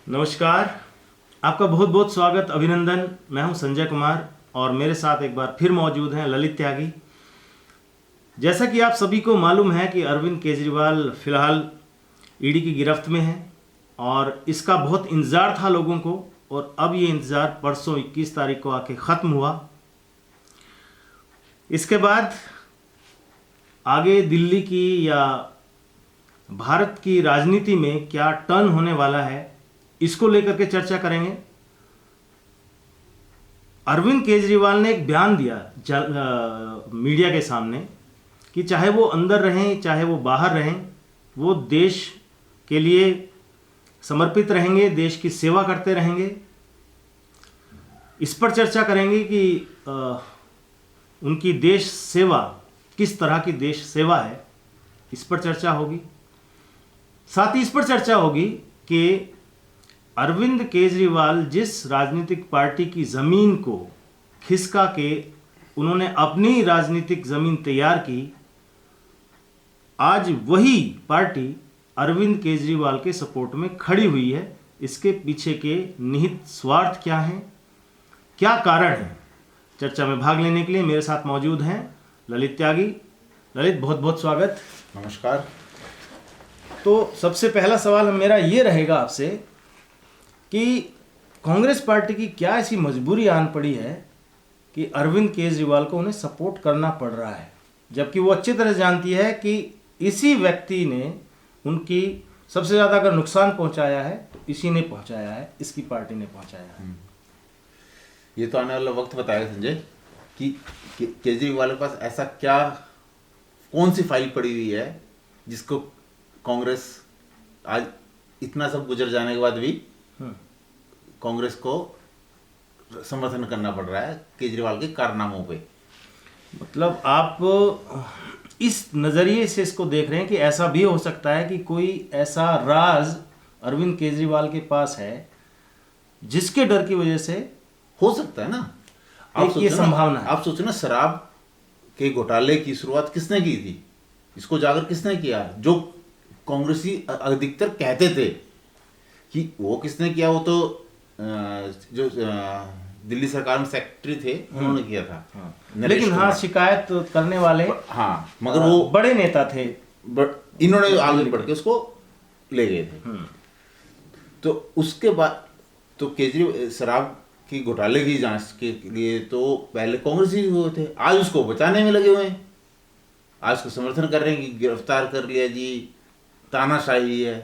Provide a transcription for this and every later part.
नमस्कार। आपका बहुत बहुत स्वागत, अभिनंदन। मैं हूं संजय कुमार और मेरे साथ एक बार फिर मौजूद हैं ललित त्यागी। जैसा कि आप सभी को मालूम है कि अरविंद केजरीवाल फिलहाल ईडी की गिरफ्त में हैं और इसका बहुत इंतज़ार था लोगों को, और अब ये इंतज़ार परसों 21 तारीख को आके ख़त्म हुआ। इसके बाद आगे दिल्ली की या भारत की राजनीति में क्या टर्न होने वाला है, इसको लेकर के चर्चा करेंगे। अरविंद केजरीवाल ने एक बयान दिया मीडिया के सामने कि चाहे वो अंदर रहें चाहे वो बाहर रहें, वो देश के लिए समर्पित रहेंगे, देश की सेवा करते रहेंगे। इस पर चर्चा करेंगे कि उनकी देश सेवा किस तरह की देश सेवा है, इस पर चर्चा होगी। साथ ही इस पर चर्चा होगी कि अरविंद केजरीवाल जिस राजनीतिक पार्टी की ज़मीन को खिसका के उन्होंने अपनी राजनीतिक ज़मीन तैयार की, आज वही पार्टी अरविंद केजरीवाल के सपोर्ट में खड़ी हुई है। इसके पीछे के निहित स्वार्थ क्या हैं, क्या कारण है? चर्चा में भाग लेने के लिए मेरे साथ मौजूद हैं ललित त्यागी। ललित, बहुत बहुत स्वागत। नमस्कार। तो सबसे पहला सवाल मेरा ये रहेगा आपसे कि कांग्रेस पार्टी की क्या ऐसी मजबूरी आन पड़ी है कि अरविंद केजरीवाल को उन्हें सपोर्ट करना पड़ रहा है, जबकि वो अच्छी तरह जानती है कि इसी व्यक्ति ने उनकी सबसे ज़्यादा अगर नुकसान पहुंचाया है तो इसी ने पहुंचाया है, इसकी पार्टी ने पहुंचाया है। ये तो आने वाला वक्त बताएगा संजय कि केजरीवाल के पास ऐसा क्या, कौन सी फाइल पड़ी हुई है जिसको कांग्रेस आज इतना सब गुजर जाने के बाद भी कांग्रेस को समर्थन करना पड़ रहा है केजरीवाल के कारनामों पे। मतलब आप इस नज़रिए से इसको देख रहे हैं कि ऐसा भी हो सकता है कि कोई ऐसा राज अरविंद केजरीवाल के पास है जिसके डर की वजह से हो सकता है ना। ये संभावना है। आप सोचो ना, शराब के घोटाले की शुरुआत किसने की थी, इसको उजागर किसने किया? जो कांग्रेसी अधिकतर कहते थे कि वो किसने किया, वो तो जो दिल्ली सरकार में सेक्रेटरी थे उन्होंने किया था। लेकिन हाँ, शिकायत करने वाले मगर वो बड़े नेता थे, इन्होंने आगे बढ़ के उसको ले गए थे। तो उसके बाद तो केजरीवाल शराब की घोटाले की जांच के लिए तो पहले कांग्रेस ही हुए थे, आज उसको बचाने में लगे हुए हैं, आज उसको समर्थन कर रहे हैं कि गिरफ्तार कर लिया जी, तानाशाही है।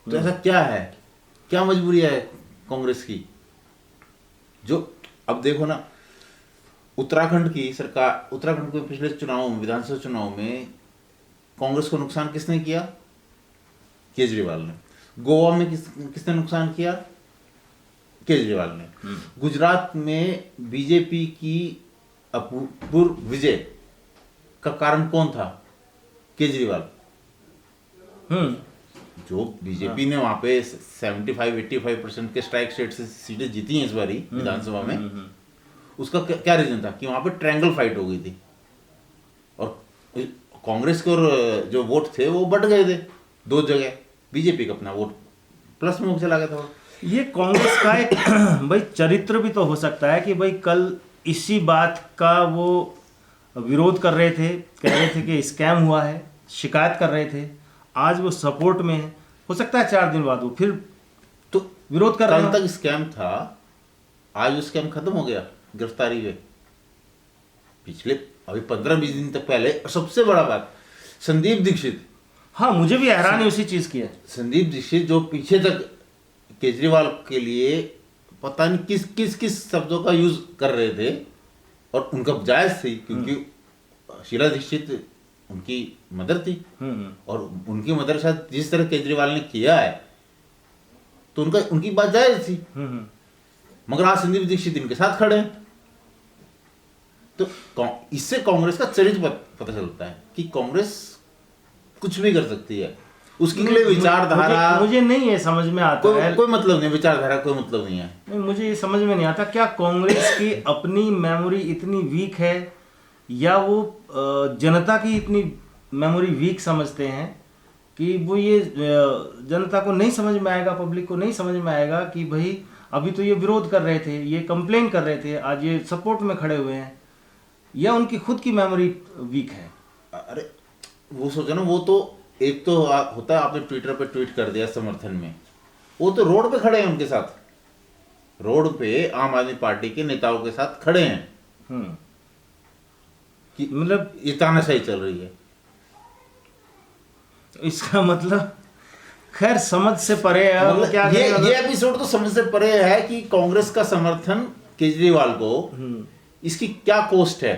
तो ऐसा क्या है, क्या मजबूरी है कांग्रेस की? जो अब देखो ना, उत्तराखंड की सरकार, उत्तराखंड के पिछले चुनाव में, विधानसभा चुनाव में कांग्रेस को नुकसान किसने किया? केजरीवाल ने। गोवा में किसने नुकसान किया? केजरीवाल ने। गुजरात में बीजेपी की अपूर्व विजय का कारण कौन था? केजरीवाल। जो बीजेपी ने वहां पे 75-85% के स्ट्राइक रेट से सीटें जीती हैं इस बारी विधानसभा में, उसका क्या रीजन था कि वहां पे ट्रायंगल फाइट हो गई थी और कांग्रेस के और जो वोट थे वो बट गए थे दो जगह, बीजेपी का अपना वोट प्लस में चला गया था। ये कांग्रेस का एक भाई चरित्र भी तो हो सकता है कि भाई कल इसी बात का वो विरोध कर रहे थे, कह रहे थे कि स्कैम हुआ है, शिकायत कर रहे थे, आज वो सपोर्ट में है। हो सकता है 4 दिन बाद वो फिर तो विरोध कर रहे हैं। कल तक स्कैम था, आज वो स्कैम खत्म हो गया गिरफ्तारी में। पिछले अभी 15-20 दिन तक पहले, सबसे बड़ा बात, संदीप दीक्षित। हाँ, मुझे भी हैरानी उसी चीज की है। संदीप दीक्षित जो पीछे तक केजरीवाल के लिए पता नहीं किस शब्दों का यूज कर रहे थे, और उनका जायज थी क्योंकि शीला दीक्षित उनकी मदर थी और उनकी मदर के साथ जिस तरह केजरीवाल ने किया है तो उनकी बात जायज थी। मगर आज संदीप दीक्षित इनके साथ खड़े हैं, तो इससे कांग्रेस का चरित्र पता चलता है कि कांग्रेस कुछ भी कर सकती है। उसके लिए विचारधारा मुझे नहीं है समझ में आता है। कोई मतलब नहीं, विचारधारा कोई मतलब नहीं है। नहीं, मुझे ये समझ में नहीं आता, क्या कांग्रेस की अपनी मेमोरी इतनी वीक है या वो जनता की इतनी मेमोरी वीक समझते हैं कि वो ये जनता को नहीं समझ में आएगा, पब्लिक को नहीं समझ में आएगा कि भाई अभी तो ये विरोध कर रहे थे, ये कंप्लेन कर रहे थे, आज ये सपोर्ट में खड़े हुए हैं, या उनकी खुद की मेमोरी वीक है। अरे वो सोचो ना, वो तो एक तो होता है आपने ट्विटर पे ट्वीट कर दिया समर्थन में, वो तो रोड पे खड़े हैं उनके साथ, रोड पे आम आदमी पार्टी के नेताओं के साथ खड़े हैं कि मतलब ये तानाशाही चल रही है। इसका मतलब खैर समझ से परे है। अब मतलब क्या ये एपिसोड तो समझ से परे है कि कांग्रेस का समर्थन केजरीवाल को, इसकी क्या कॉस्ट है,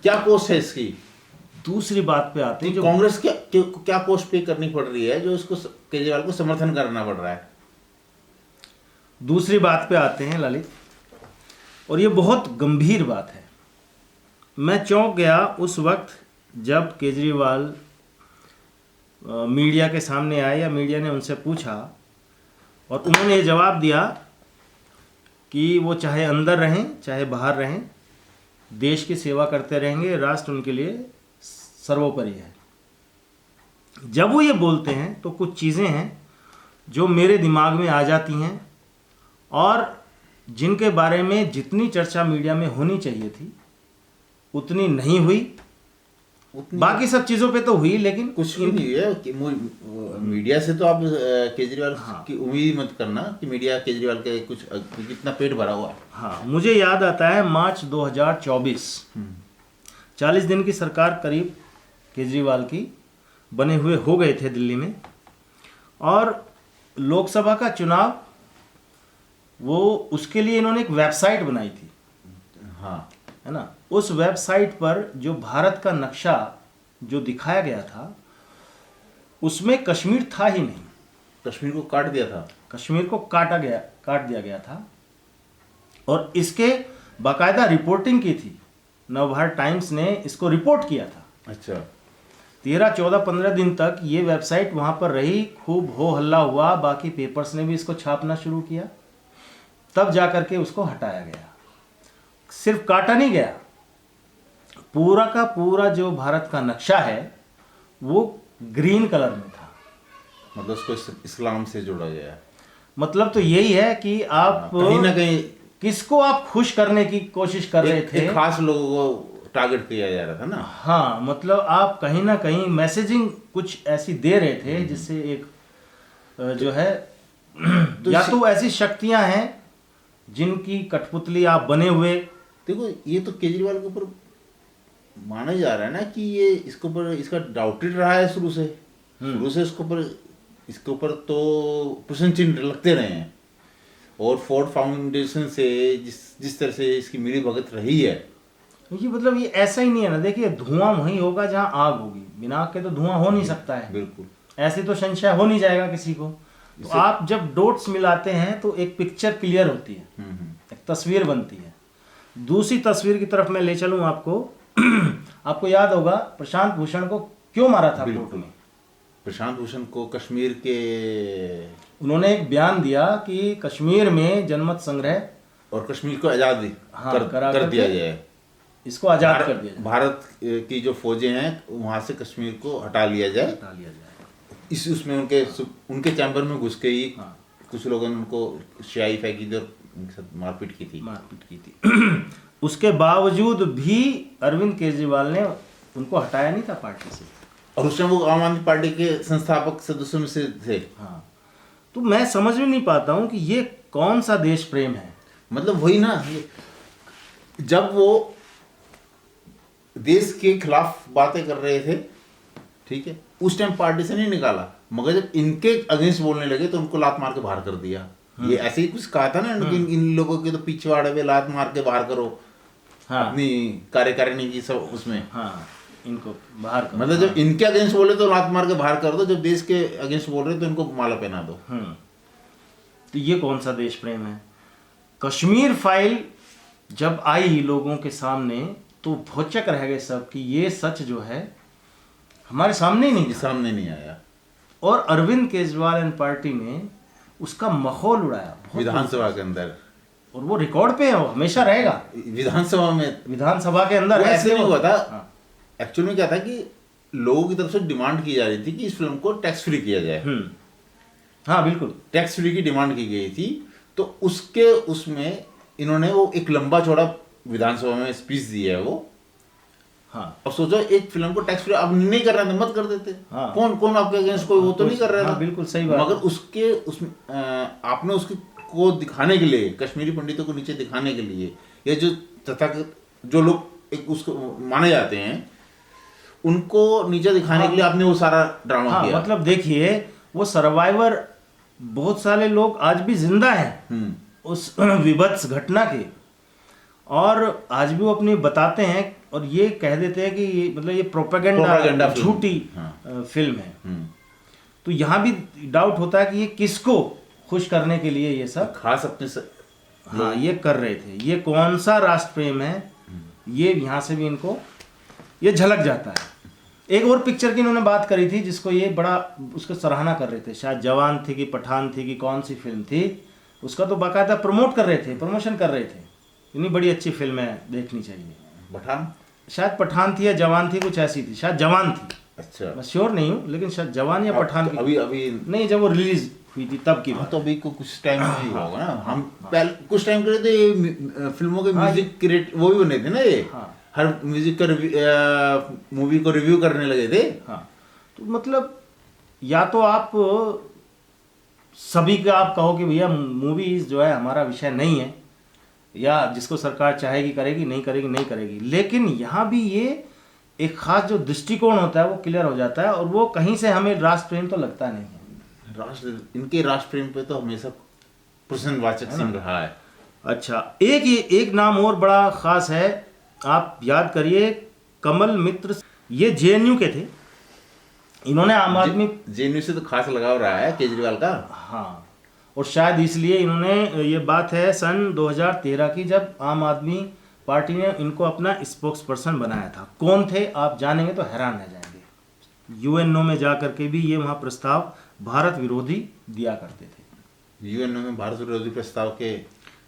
क्या कॉस्ट है इसकी। दूसरी बात पे आते हैं, जो कांग्रेस क्या कॉस्ट पे करनी पड़ रही है जो इसको केजरीवाल को समर्थन करना पड़ रहा है। दूसरी बात पे आते हैं ललित, और ये बहुत गंभीर बात है। मैं चौंक गया उस वक्त जब केजरीवाल मीडिया के सामने आए, या मीडिया ने उनसे पूछा और उन्होंने ये जवाब दिया कि वो चाहे अंदर रहें चाहे बाहर रहें, देश की सेवा करते रहेंगे, राष्ट्र उनके लिए सर्वोपरि है। जब वो ये बोलते हैं तो कुछ चीज़ें हैं जो मेरे दिमाग में आ जाती हैं, और जिनके बारे में जितनी चर्चा मीडिया में होनी चाहिए थी उतनी नहीं हुई। बाकी सब चीज़ों पे तो हुई, लेकिन कुछ भी नहीं है कि मीडिया से तो आप केजरीवाल की उम्मीद मत करना कि मीडिया केजरीवाल के कुछ कितना पेट भरा हुआ है। हाँ, मुझे याद आता है मार्च 2024, 40 दिन की सरकार करीब केजरीवाल की बने हुए हो गए थे दिल्ली में, और लोकसभा का चुनाव, वो उसके लिए इन्होंने एक वेबसाइट बनाई थी, हाँ है ना। उस वेबसाइट पर जो भारत का नक्शा जो दिखाया गया था उसमें कश्मीर था ही नहीं, कश्मीर को काट दिया था, कश्मीर को काट दिया गया था। और इसके बाकायदा रिपोर्टिंग की थी, नवभारत टाइम्स ने इसको रिपोर्ट किया था। अच्छा, 13, 14, 15 दिन तक ये वेबसाइट वहां पर रही, खूब हो हल्ला हुआ, बाकी पेपर्स ने भी इसको छापना शुरू किया, तब जाकर के उसको हटाया गया। सिर्फ काटा नहीं गया, पूरा का पूरा जो भारत का नक्शा है वो ग्रीन कलर में था। मतलब उसको इस्लाम से जोड़ा गया है। मतलब तो यही है कि आप कहीं ना कहीं किसको आप खुश करने की कोशिश कर रहे थे, एक खास लोगों को टारगेट किया जा रहा था ना। हाँ, मतलब आप कहीं ना कहीं मैसेजिंग कुछ ऐसी दे रहे थे जिससे एक जो है तो या तो ऐसी शक्तियां हैं जिनकी कठपुतली आप बने हुए। देखो, ये तो केजरीवाल के ऊपर माना जा रहा है ना कि ये इसके ऊपर इसका डाउटेड रहा है शुरू से इसके ऊपर तो प्रश्न चिन्ह लगते रहे हैं। और फोर्ड फाउंडेशन से जिस तरह से इसकी मिली भगत रही है, ये मतलब ये ऐसा ही नहीं है ना। देखिए, धुआं वहीं होगा जहां आग होगी, बिना आग के तो धुआं हो नहीं सकता है। बिल्कुल, ऐसे तो संशय हो नहीं जाएगा किसी को। तो आप जब डॉट्स मिलाते हैं तो एक पिक्चर क्लियर होती है, एक तस्वीर बनती है। दूसरी तस्वीर की तरफ मैं ले चलूं आपको आपको याद होगा प्रशांत भूषण को क्यों मारा था कोर्ट में। प्रशांत भूषण को कश्मीर के, उन्होंने एक बयान दिया कि कश्मीर में जनमत संग्रह और कश्मीर को आजाद कर दिया जाए, इसको आजाद कर दिया जाए, भारत की जो फौजें हैं वहां से कश्मीर को हटा लिया जाए। इस उसमें उनके चैम्बर में घुस के ही कुछ लोगों ने उनको स्याही फेंकी थी और उनके साथ मारपीट की थी। उसके बावजूद भी अरविंद केजरीवाल ने उनको हटाया नहीं था पार्टी से, और उसमें वो आम आदमी पार्टी के संस्थापक सदस्यों में से थे। हाँ, तो मैं समझ में नहीं पाता हूँ कि ये कौन सा देश प्रेम है। मतलब वही ना, जब वो देश के खिलाफ बातें कर रहे थे, ठीक है, उस टाइम पार्टी से नहीं निकाला, मगर जब इनके अगेंस्ट बोलने लगे तो उनको लात मार के बाहर कर दिया। ये ऐसे ही कुछ कहा था ना कि इन लोगों के तो पिछवाड़े में लात मार के बाहर करो। हाँ, अपनी कार्यकारिणी की सब उसमें, हाँ, इनको बाहर करो। मतलब जब इनके अगेंस्ट बोले तो लात मार के बाहर कर दो, जब देश के अगेंस्ट बोल रहे तो इनको माला पहना दो। तो ये कौन सा देश प्रेम है। कश्मीर फाइल जब आई लोगों के सामने तो भौचक रह गए सब कि ये सच जो है हमारे सामने ही नहीं आया। और अरविंद केजरीवाल एंड पार्टी ने उसका माहौल उड़ाया विधानसभा के अंदर, और वो रिकॉर्ड पे है, वो हमेशा रहेगा। विधानसभा के अंदर ऐसे नहीं हुआ था। एक्चुअली में क्या था कि लोगों की तरफ से डिमांड की जा रही थी कि इस फिल्म को टैक्स फ्री किया जाए। हाँ बिल्कुल, टैक्स फ्री की डिमांड की गई थी। तो उसके उसमें इन्होंने वो एक लंबा चौड़ा विधानसभा में स्पीच दी है वो। हाँ अब सोचो, एक फिल्म को टैक्स फ्री अब नहीं कर रहे थे, मत कर देते। हाँ। कौन कौन आपके अगेंस्ट कोई वो तो नहीं कर रहा हाँ, था। बिल्कुल सही बात मगर है। उसके उसमें आपने उसकी को दिखाने के लिए, कश्मीरी पंडितों को नीचे दिखाने के लिए, ये जो तथाकथित जो लोग एक उसको माने जाते हैं, उनको नीचे दिखाने के लिए आपने वो सारा ड्रामा हाँ किया। मतलब देखिए, वो सर्वाइवर बहुत सारे लोग आज भी जिंदा हैं उस विभत्स घटना के, और आज भी वो अपनी बताते हैं और ये कह देते हैं कि मतलब ये प्रोपेगेंडा प्रोपेगेंडा फिल्म। झूठी हाँ। फिल्म है। तो यहाँ भी डाउट होता है कि ये किसको खुश करने के लिए ये सब खास अपने हाँ ये कर रहे थे, ये कौन सा राष्ट्र प्रेम है, ये यहाँ से भी इनको ये झलक जाता है। एक और पिक्चर की इन्होंने बात करी थी जिसको ये बड़ा उसको सराहना कर रहे थे, शायद जवान थी कि पठान थी कि कौन सी फिल्म थी, उसका तो बाकायदा प्रमोट कर रहे थे, प्रमोशन कर रहे थे, इतनी बड़ी अच्छी फिल्म है, देखनी चाहिए। पठान, शायद पठान थी या जवान थी, कुछ ऐसी थी, शायद जवान थी, अच्छा मैं श्योर नहीं हूँ, लेकिन शायद जवान या पठान की अभी अभी नहीं, जब वो रिलीज हुई थी तब की हाँ, बात। तो अभी को कुछ टाइम में ही होगा ना। हम पहले कुछ टाइम के लिए तो ये फिल्मों के म्यूजिक क्रिएट वो भी बने थे ना, ये हर म्यूजिक का मूवी को रिव्यू करने लगे थे। हाँ तो मतलब या तो आप सभी का आप कहो कि भैया मूवीज जो है हमारा विषय नहीं है, या जिसको सरकार चाहेगी करेगी, नहीं करेगी नहीं करेगी, लेकिन यहाँ भी ये एक खास जो दृष्टिकोण होता है वो क्लियर हो जाता है, और वो कहीं से हमें राष्ट्र प्रेम तो लगता नहीं है। इनके राष्ट्र प्रेम पे तो हमेशा प्रसन्नवाचक सिंह रहा है। अच्छा, एक नाम और बड़ा खास है, आप याद करिए, कमल मित्र, ये जेएनयू के थे, इन्होंने आम आदमी जेएनयू से तो खास लगाव रहा है केजरीवाल का। हाँ, और शायद इसलिए इन्होंने, ये बात है सन 2013 की, जब आम आदमी पार्टी ने इनको अपना स्पोक्स पर्सन बनाया था। कौन थे आप जानेंगे तो हैरान रह जाएंगे। यूएनओ में जा करके भी ये वहाँ प्रस्ताव भारत विरोधी दिया करते थे। यूएनओ में भारत विरोधी प्रस्ताव के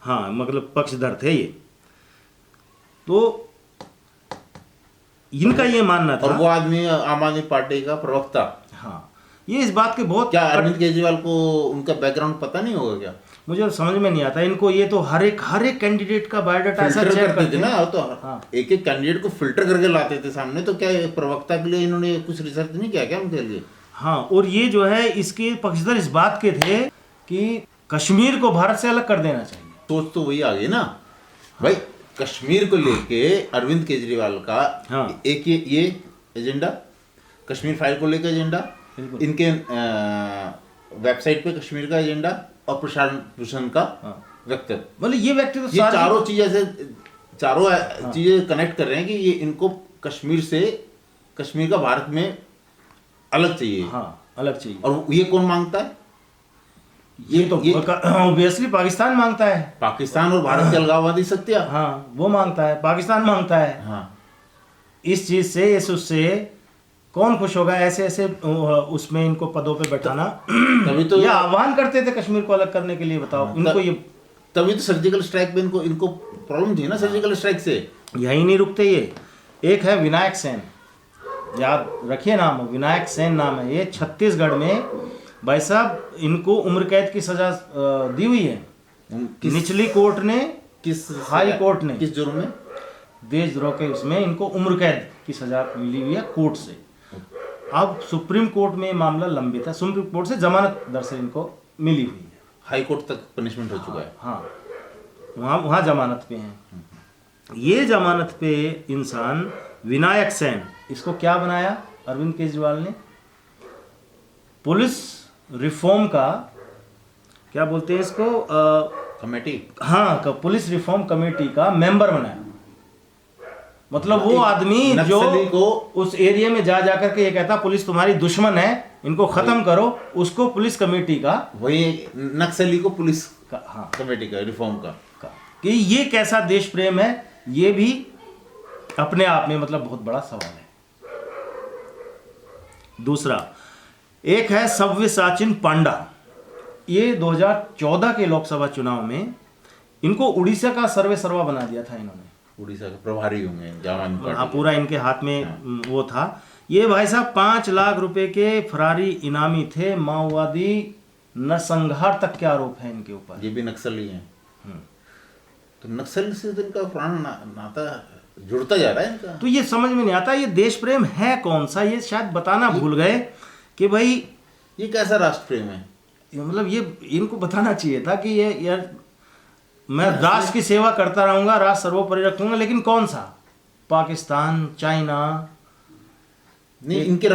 हाँ मतलब पक्षधर थे ये। तो इनका ये मानना था, और वो आदमी आम आदमी पार्टी का प्रवक्ता। हाँ ये इस बात के बहुत, क्या अरविंद केजरीवाल को उनका बैकग्राउंड पता नहीं होगा क्या? मुझे समझ में नहीं आता इनको। ये तो हर एक कैंडिडेट का बायोडाटा ऐसा फिल्टर चेक करते थे ना, तो हाँ। एक एक कैंडिडेट को फिल्टर करके लाते थे सामने। तो क्या प्रवक्ता के लिए इन्होंने कुछ रिसर्च नहीं किया क्या उनके लिए? हाँ, और ये जो है इसके पक्षधर इस बात के थे कि कश्मीर को भारत से अलग कर देना चाहिए। सोच तो वही आ गई ना भाई, कश्मीर को लेके अरविंद केजरीवाल का हाँ। एक ये एजेंडा, कश्मीर फाइल को लेकर एजेंडा, बिल्कुल। इनके वेबसाइट पे कश्मीर का एजेंडा और प्रशासन भूषण का वक्तव्य, मतलब ये व्यक्ति तो ये चारों चीजें से चारों चीजें कनेक्ट कर रहे हैं कि ये इनको कश्मीर से, कश्मीर का भारत में अलग चाहिए। हाँ अलग चाहिए। और ये कौन मांगता है? ये तो ऑब्वियसली पाकिस्तान मांगता है। पाकिस्तान और भारत की अलगाववादी शक्तियां। हाँ वो मांगता है, पाकिस्तान मांगता है। हाँ, इस चीज से, इस उससे कौन खुश होगा? ऐसे ऐसे उसमें इनको पदों पे बैठाना। तभी तो ये आह्वान करते थे कश्मीर को अलग करने के लिए, बताओ इनको ये, तभी तो सर्जिकल स्ट्राइक पे इनको प्रॉब्लम थी ना, सर्जिकल स्ट्राइक से। यही नहीं रुकते ये। एक है विनायक सेन, याद रखिए नाम, विनायक सेन नाम है ये, छत्तीसगढ़ में भाई साहब इनको उम्र कैद की सजा दी हुई है। निचली कोर्ट ने, किस हाई कोर्ट ने, किस जुर्म में? देशद्रोह के उसमें इनको उम्र कैद की सजा मिली हुई है कोर्ट से। अब सुप्रीम कोर्ट में मामला लंबित है, सुप्रीम कोर्ट से जमानत दर से इनको मिली हुई है। हाई कोर्ट तक पनिशमेंट हो चुका है। हाँ वहाँ जमानत पे हैं। ये जमानत पे इंसान विनायक सेन, इसको क्या बनाया अरविंद केजरीवाल ने? पुलिस रिफॉर्म का, क्या बोलते हैं इसको, कमेटी। हाँ पुलिस रिफॉर्म कमेटी का मेंबर बनाया। मतलब वो आदमी जो को उस एरिया में जा जाकर के ये कहता पुलिस तुम्हारी दुश्मन है, इनको खत्म करो, उसको पुलिस कमेटी का, वही नक्सली को पुलिस का हाँ कमेटी का, रिफॉर्म का कि ये कैसा देश प्रेम है, ये भी अपने आप में मतलब बहुत बड़ा सवाल है। दूसरा एक है सव्यसाचिन पांडा, ये 2014 के लोकसभा चुनाव में इनको उड़ीसा का सर्वे सर्वा बना दिया था इन्होंने। उड़ीसा के प्रभारी होंगे, हाँ पूरा इनके हाथ में वो था। ये भाई साहब 5 लाख रुपए के फरारी इनामी थे, माओवादी नरसंहार तक के आरोप है इनके ऊपर। ये भी नक्सली हैं। तो नक्सल से तो इनका पुराना नाता जुड़ता जा रहा है इनका। तो ये समझ में नहीं आता ये देश प्रेम है कौन सा, ये शायद बताना भूल गए कि भाई ये कैसा राष्ट्र प्रेम है। मतलब ये इनको बताना चाहिए था कि ये यार मैं राष्ट्र की सेवा करता रहूंगा, राष्ट्र सर्वोपरि रखूंगा, लेकिन कौन सा, पाकिस्तान, चाइना, नहीं, इनके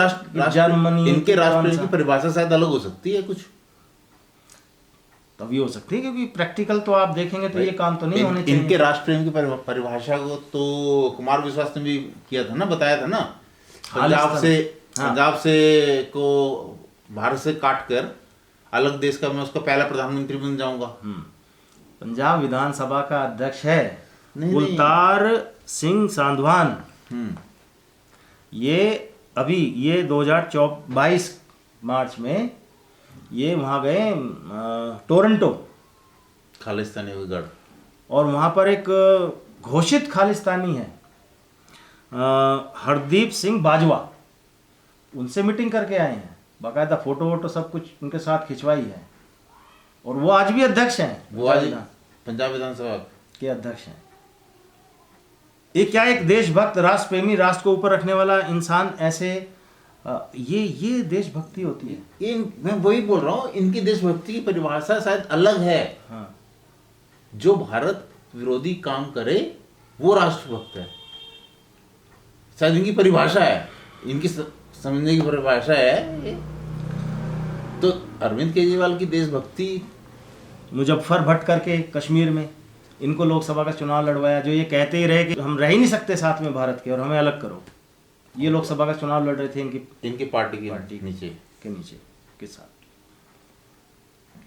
जर्मनी, इनके राष्ट्र कौन प्रेम सा? की परिभाषा शायद अलग हो सकती है कुछ। तभी हो सकती है क्योंकि प्रैक्टिकल तो आप देखेंगे तो ये काम तो नहीं होने चाहिए। इनके राष्ट्र प्रेम की परिभाषा को तो कुमार विश्वास ने भी किया था ना, बताया था ना। पंजाब से को भारत से काट कर अलग देश का मैं उसका पहला प्रधानमंत्री बन जाऊंगा। पंजाब विधानसभा का अध्यक्ष है नहीं, कुलतार सिंह सांधवान। हम्म, ये अभी ये 2022 मार्च में ये वहाँ गए टोरंटो, खालिस्तानी गढ़, और वहाँ पर एक घोषित खालिस्तानी है हरदीप सिंह बाजवा, उनसे मीटिंग करके आए हैं, बाकायदा फोटो वोटो सब कुछ उनके साथ खिंचवाई है, और वो आज भी अध्यक्ष हैं, वो आज पंजाब विधानसभा के अध्यक्ष हैं। ये क्या एक देशभक्त, राष्ट्र प्रेमी, राष्ट्र को ऊपर रखने वाला इंसान ऐसे ये देशभक्ति होती है। ये मैं वही बोल रहा हूँ, इनकी देशभक्ति की परिभाषा शायद अलग है। हाँ, जो भारत विरोधी काम करे वो राष्ट्रभक्त है, शायद इनकी परिभाषा है, इनकी समझने की परिभाषा है ये। तो अरविंद केजरीवाल की देशभक्ति, मुजफ्फर भट्ट करके कश्मीर में इनको लोकसभा का चुनाव लड़वाया, जो ये कहते ही रहे कि हम रह ही नहीं सकते साथ में भारत के और हमें अलग करो। ये लोकसभा का चुनाव लड़ रहे थे इनकी पार्टी पार्टी नीचे के नीचे के साथ।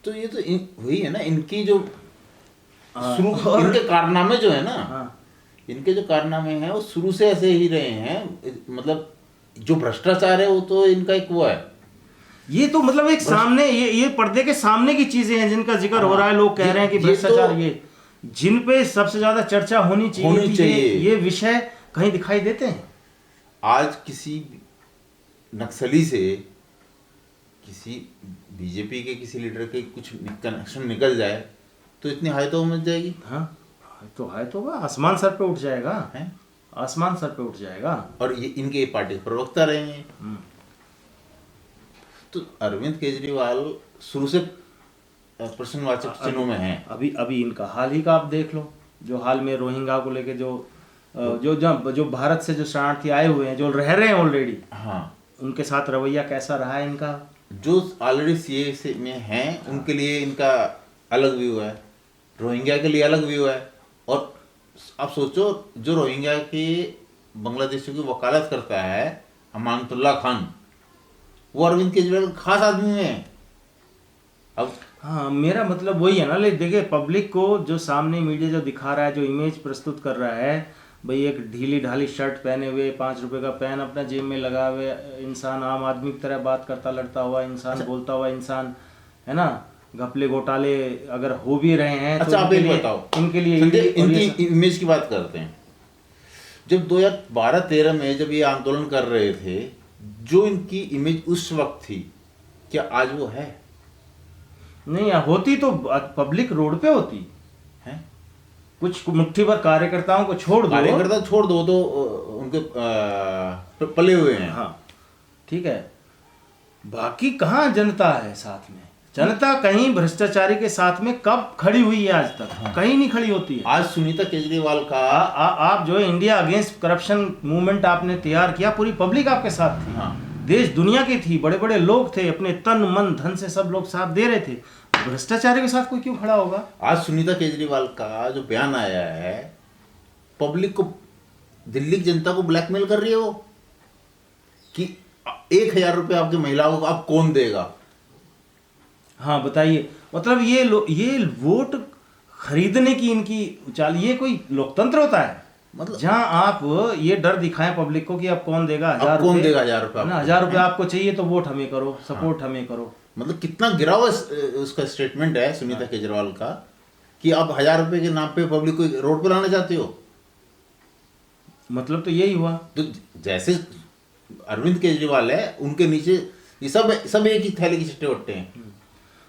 तो ये तो हुई है ना इनकी जो शुरू, और इनके कारनामे जो है ना, हाँ, इनके जो कारनामे हैं वो शुरू से ऐसे ही रहे हैं। मतलब जो भ्रष्टाचार है वो तो इनका एक वो है, ये तो मतलब एक सामने ये पर्दे के सामने की चीजें हैं जिनका जिक्र हो रहा है। लोग कह रहे हैं कि भ्रष्टाचार, ये जिन पे सबसे ज्यादा चर्चा होनी चाहिए ये विषय कहीं दिखाई देते हैं। आज किसी नक्सली से किसी बीजेपी के किसी लीडर के कुछ कनेक्शन निकल जाए तो इतनी हाई तो मच जाएगी। हाँ, तो है तो आसमान सर पे उठ जाएगा, है आसमान सर पे उठ जाएगा। और ये इनके पार्टी के प्रवक्ता रहे हैं। तो अरविंद केजरीवाल शुरू से प्रश्नवाचक चिन्हों में हैं। अभी इनका हाल ही का आप देख लो, जो हाल में रोहिंग्या को लेके जो भारत से जो शरणार्थी आए हुए हैं, जो रह रहे हैं ऑलरेडी, हाँ, उनके साथ रवैया कैसा रहा है इनका। जो ऑलरेडी सीए में हैं उनके लिए इनका अलग व्यू है, रोहिंग्या के लिए अलग व्यू है। और आप सोचो, जो रोहिंग्या के बांग्लादेशियों की वकालत करता है अमानतुल्ला खान, वो अरविंद केजरीवाल खास आदमी है। अब हाँ, मेरा मतलब वही है ना, ले देखिए पब्लिक को जो सामने मीडिया जो दिखा रहा है, जो इमेज प्रस्तुत कर रहा है, भाई एक ढीली ढाली शर्ट पहने हुए, 5 रुपए का पेन अपना जेब में लगा हुए इंसान, आम आदमी की तरह बात करता लड़ता हुआ इंसान, बोलता हुआ इंसान, है ना, घपले घोटाले अगर हो भी रहे हैं अच्छा, तो आप एक बताओ, इनके लिए इनकी इमेज की बात करते हैं। जब 2012-13 में जब ये आंदोलन कर रहे थे, जो इनकी इमेज उस वक्त थी, क्या आज वो है? नहीं, होती तो पब्लिक रोड पे होती है। कुछ मुट्ठी भर कार्यकर्ताओं को छोड़ दो, कार्यकर्ता छोड़ दो तो उनके पले हुए हैं। हाँ, ठीक है, बाकी कहाँ जनता है साथ में? जनता कहीं भ्रष्टाचारी के साथ में कब खड़ी हुई है? आज तक हाँ, कहीं नहीं खड़ी होती है। आज सुनीता केजरीवाल का आप जो है इंडिया अगेंस्ट करप्शन मूवमेंट आपने तैयार किया, पूरी पब्लिक आपके साथ थी। हाँ, देश दुनिया की थी, बड़े बड़े लोग थे, अपने तन मन धन से सब लोग साथ दे रहे थे। भ्रष्टाचारी के साथ कोई क्यों खड़ा होगा? आज सुनीता केजरीवाल का जो बयान आया है, पब्लिक को, दिल्ली की जनता को ब्लैकमेल कर रही है वो, कि 1000 रुपये आपकी महिलाओं को आप कौन देगा? हाँ, बताइए, मतलब ये वोट खरीदने की इनकी चाल, ये कोई लोकतंत्र होता है? मतलब जहां आप ये डर दिखाएं पब्लिक को कि अब कौन देगा 1000 कौन रुपये, देगा 1000 रुपये? ना 1000 रुपये आपको चाहिए तो वोट हमें करो, सपोर्ट हमें करो। मतलब कितना गिरा हुआ उसका स्टेटमेंट है सुनीता केजरीवाल का, कि आप 1000 रुपये के नाम पे पब्लिक को रोड पे लाना चाहते हो। मतलब तो यही हुआ। तो जैसे अरविंद केजरीवाल है, उनके नीचे ये सब एक ही थैले की चट्टे वट्टे हैं।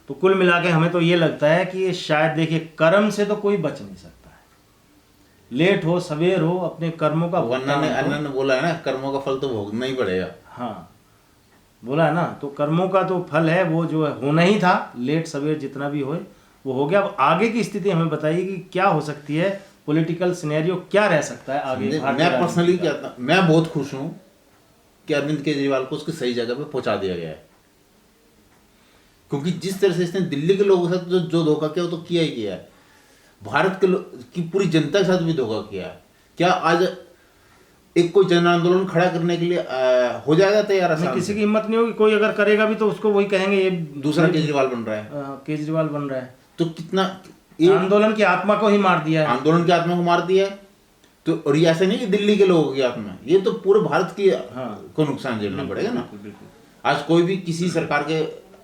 तो कुल मिला के हमें तो ये लगता है कि ये शायद देखिए कर्म से तो कोई बच नहीं सकता है, लेट हो सवेर हो अपने कर्मों का अन्ना ने बोला है ना, कर्मों का फल तो भोगना ही पड़ेगा। हाँ बोला है ना, तो कर्मों का तो फल है वो जो होना ही था, लेट सवेर जितना भी होए वो हो गया। अब आगे की स्थिति हमें बताइए कि क्या हो सकती है, पॉलिटिकल सिनेरियो क्या रह सकता है आगे। मैं पर्सनली कहता, मैं बहुत खुश हूँ कि अरविंद केजरीवाल को उसकी सही जगह पे पहुंचा दिया गया है, क्योंकि जिस तरह से इसने दिल्ली के लोगों के साथ जो धोखा किया वो तो किया ही किया है, भारत के की पूरी जनता के साथ भी धोखा किया है। क्या आज एक कोई जन आंदोलन खड़ा करने के लिए हो जाएगा तैयार? आसान किसी की हिम्मत नहीं होगी, कोई अगर करेगा भी तो उसको वही कहेंगे ये दूसरा केजरीवाल बन रहा है, केजरीवाल बन रहा है। तो कितना आंदोलन की आत्मा को ही मार दिया है, आंदोलन की आत्मा को मार दिया है। तो और ये ऐसे नहीं कि दिल्ली के लोगों की आत्मा, ये तो पूरे भारत की को नुकसान झेलना पड़ेगा ना। आज कोई भी किसी सरकार के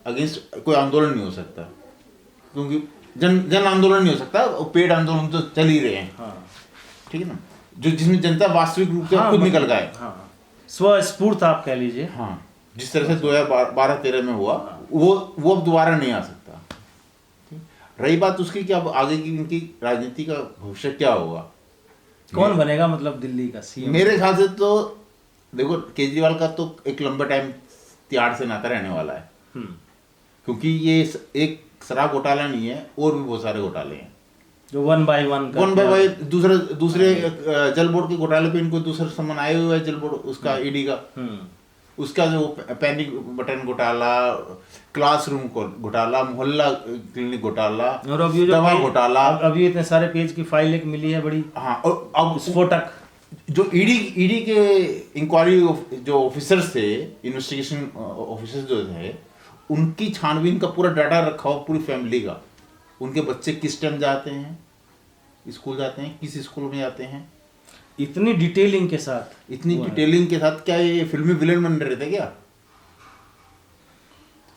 अगेंस्ट कोई आंदोलन नहीं हो सकता, क्योंकि जन आंदोलन नहीं हो सकता, पेड आंदोलन तो चल ही रहे हैं। ठीक है ना, जो जिसमें जनता वास्तविक रूप से खुद निकल गए, स्वस्फूर्त आप कह लीजिए। हाँ, जिस तरह से 2012-13 में हुआ वो अब दोबारा नहीं आ सकता। रही बात उसकी कि अब आगे की इनकी राजनीति का भविष्य क्या होगा, कौन बनेगा मतलब दिल्ली का सीएम? मेरे ख्याल से तो देखो, केजरीवाल का तो एक लंबा टाइम तिहाड़ से नाता रहने वाला है, क्योंकि ये एक शराब घोटाला नहीं है, और भी बहुत सारे घोटाले हैं जो वन बाय वन दूसरे जल बोर्ड के घोटाले पे इनको दूसरा सम्मान आए हुए है, जल बोर्ड उसका ईडी का, उसका जो पैनिक बटन घोटाला, क्लासरूम घोटाला, मोहल्ला क्लिनिक घोटाला, और अब ये दवा घोटाला, अभी इतने सारे पेज की फाइल एक मिली है बड़ी। हाँ, और अब स्फोटक जो ईडी के इंक्वायरी जो ऑफिसर्स थे, इन्वेस्टिगेशन ऑफिसर्स जो थे, उनकी छानबीन का पूरा डाटा रखा हुआ पूरी फैमिली का, उनके बच्चे किस टाइम जाते हैं स्कूल, जाते हैं किस स्कूल में जाते हैं, इतनी डिटेलिंग के साथ, क्या ये फिल्मी विलेन बन रहे थे क्या?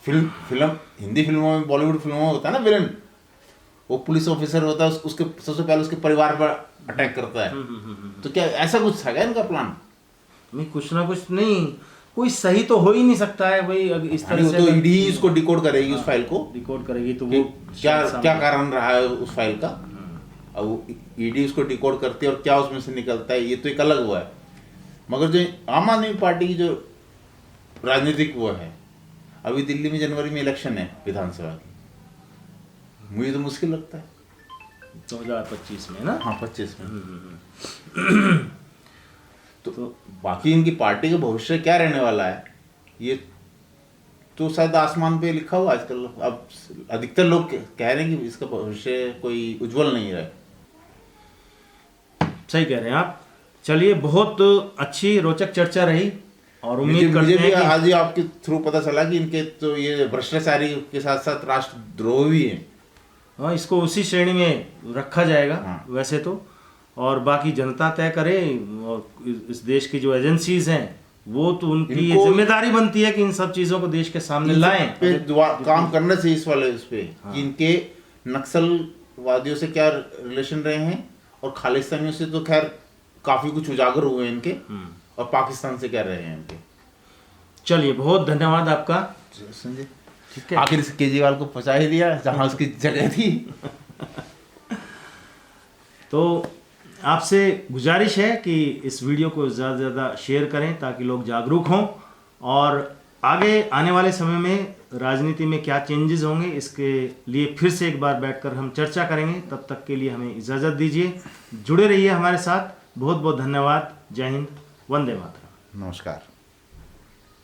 फिल्म हिंदी फिल्मों में, बॉलीवुड फिल्मों में होता है ना विलेन, वो पुलिस ऑफिसर होता है, उसके सबसे पहले उसके परिवार पर अटैक करता है। तो क्या ऐसा कुछ था क्या इनका प्लान? नहीं, कुछ ना कुछ नहीं, कोई सही तो हो ही नहीं सकता है भाई इस तरह से। तो ईडी इसको डिकोड करेगी, उस फाइल को डिकोड करेगी, तो वो क्या कारण रहा है उस फाइल का, अब ईडी उसको डिकोड करती है और क्या उसमें से निकलता है, ये तो एक अलग हुआ है। मगर जो आम आदमी पार्टी की जो राजनीतिक वो है, अभी दिल्ली में जनवरी में इलेक्शन है विधानसभा की, मुझे तो मुश्किल लगता है 2025 में ना। हाँ, 25 में। तो बाकी इनकी पार्टी का भविष्य क्या रहने वाला है, ये तो शायद आसमान पे लिखा हुआ आजकल। अब अधिकतर लोग कह रहे हैं कि इसका भविष्य कोई उज्जवल नहीं रहा है। सही कह रहे हैं आप। चलिए, बहुत अच्छी रोचक चर्चा रही, और उम्मीद करते हैं कि आज ही आपके थ्रू पता चला कि इनके तो ये भ्रष्टाचारी के साथ साथ राष्ट्रद्रोह भी है। हाँ, इसको उसी श्रेणी में रखा जाएगा वैसे तो, और बाकी जनता तय करे, और इस देश की जो एजेंसीज हैं वो तो उनकी जिम्मेदारी बनती है कि इन सब चीजों को देश के सामने लाएं, काम करना चाहिए इस वाले उस पे कि इनके नक्सलवादियों से क्या रिलेशन रहे हैं, और खालिस्तानियों से तो खैर काफी कुछ उजागर हुए इनके, और पाकिस्तान से क्या रहे हैं इनके। चलिए, बहुत धन्यवाद आपका संजय। ठीक है, आखिर केजरीवाल को फंसा ही दिया जहां उसकी जगह थी। तो आपसे गुजारिश है कि इस वीडियो को ज़्यादा से ज़्यादा शेयर करें ताकि लोग जागरूक हों, और आगे आने वाले समय में राजनीति में क्या चेंजेस होंगे इसके लिए फिर से एक बार बैठकर हम चर्चा करेंगे। तब तक के लिए हमें इजाज़त दीजिए, जुड़े रहिए हमारे साथ। बहुत बहुत धन्यवाद। जय हिंद, वंदे मातरम। नमस्कार।